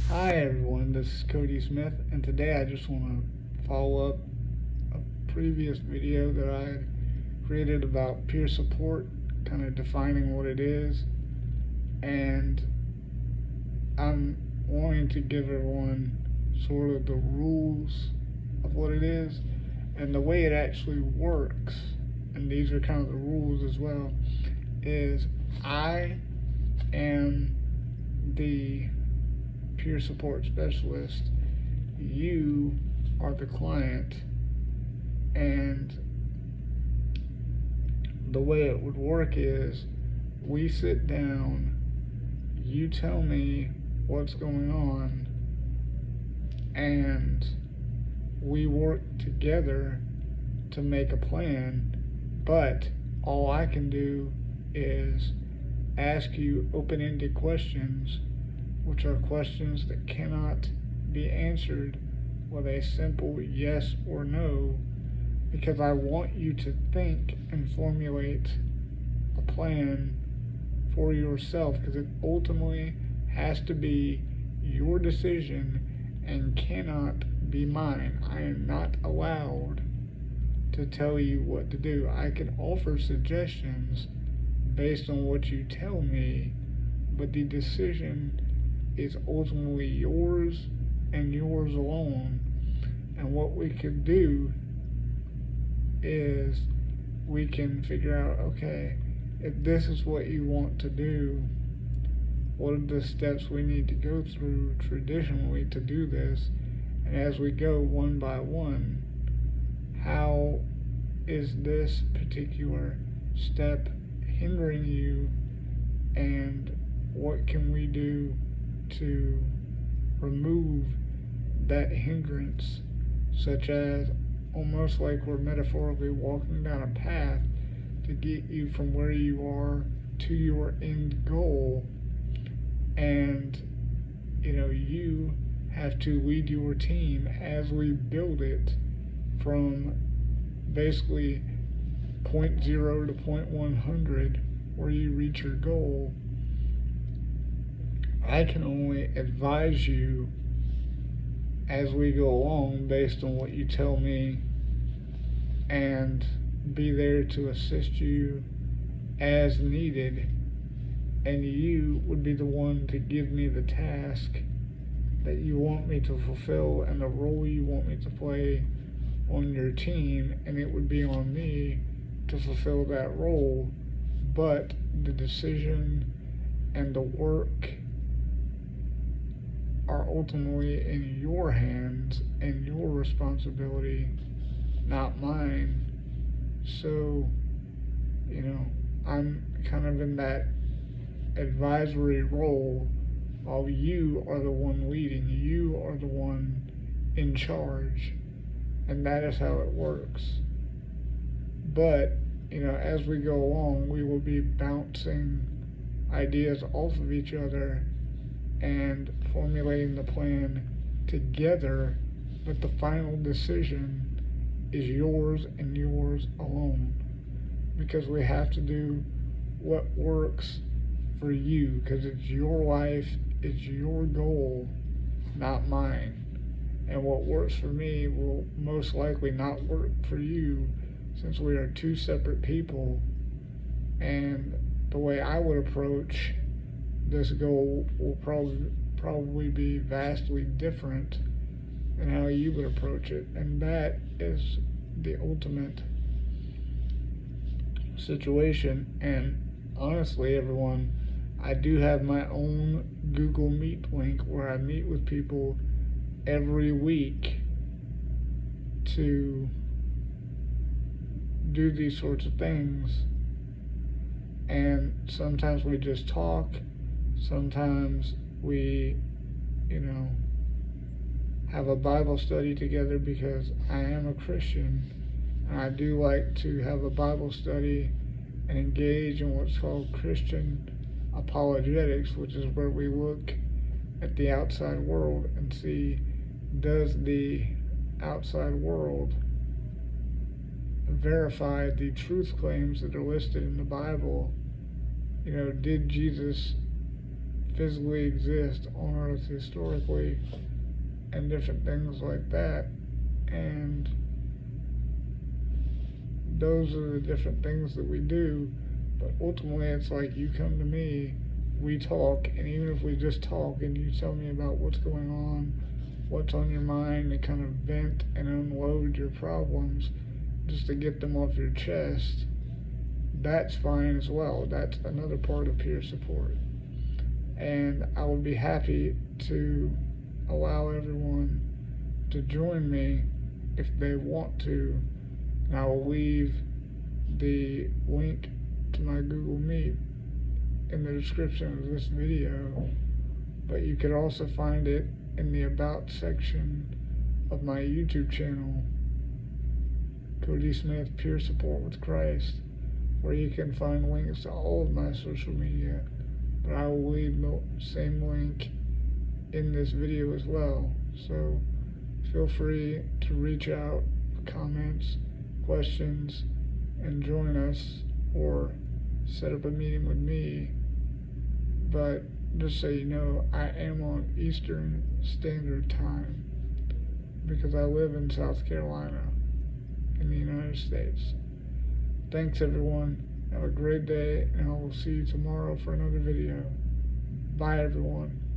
Hi everyone, this is Cody Smith, and today I just want to follow up a previous video that I had created about peer support, kind of defining what it is, and I'm wanting to give everyone sort of the rules of what it is and the way it actually works, and these are kind of the rules as well, is I am the peer support specialist, you are the client, and the way it would work is we sit down, you tell me what's going on, and we work together to make a plan, but all I can do is ask you open-ended questions, which are questions that cannot be answered with a simple yes or no, because I want you to think and formulate a plan for yourself, because it ultimately has to be your decision and cannot be mine. I am not allowed to tell you what to do. I can offer suggestions based on what you tell me, but the decision is ultimately yours and yours alone. And what we could do is we can figure out, okay, if this is what you want to do, what are the steps we need to go through traditionally to do this? And as we go one by one, how is this particular step hindering you, and what can we do to remove that hindrance, such as almost like we're metaphorically walking down a path to get you from where you are to your end goal. And you have to lead your team as we build it from basically point 0 to point 100, where you reach your goal. I can only advise you as we go along based on what you tell me, and be there to assist you as needed. And you would be the one to give me the task that you want me to fulfill and the role you want me to play on your team, and it would be on me to fulfill that role. But the decision and the work are ultimately in your hands and your responsibility, not mine. So, I'm kind of in that advisory role while you are the one leading, you are the one in charge, and that is how it works. But, as we go along, we will be bouncing ideas off of each other and formulating the plan together, but the final decision is yours and yours alone, because we have to do what works for you, because it's your life, it's your goal, not mine. And what works for me will most likely not work for you, since we are two separate people, and the way I would approach this goal will probably be vastly different than how you would approach it. And that is the ultimate situation. And honestly, everyone, I do have my own Google Meet link where I meet with people every week to do these sorts of things. And sometimes we just talk, sometimes we, have a Bible study together, because I am a Christian, and I do like to have a Bible study and engage in what's called Christian apologetics, which is where we look at the outside world and see, does the outside world verify the truth claims that are listed in the Bible? Did Jesus physically exist on Earth historically and different things like that. And those are the different things that we do. But ultimately, it's like you come to me, we talk, and even if we just talk and you tell me about what's going on, what's on your mind, and kind of vent and unload your problems just to get them off your chest, that's fine as well. That's another part of peer support. And I would be happy to allow everyone to join me if they want to. And I will leave the link to my Google Meet in the description of this video, but you could also find it in the About section of my YouTube channel, Cody Smith Peer Support with Christ, where you can find links to all of my social media. But I will leave the same link in this video as well. So feel free to reach out for comments, questions, and join us or set up a meeting with me. But just so you know, I am on Eastern Standard Time because I live in South Carolina in the United States. Thanks everyone. Have a great day, and I will see you tomorrow for another video. Bye everyone.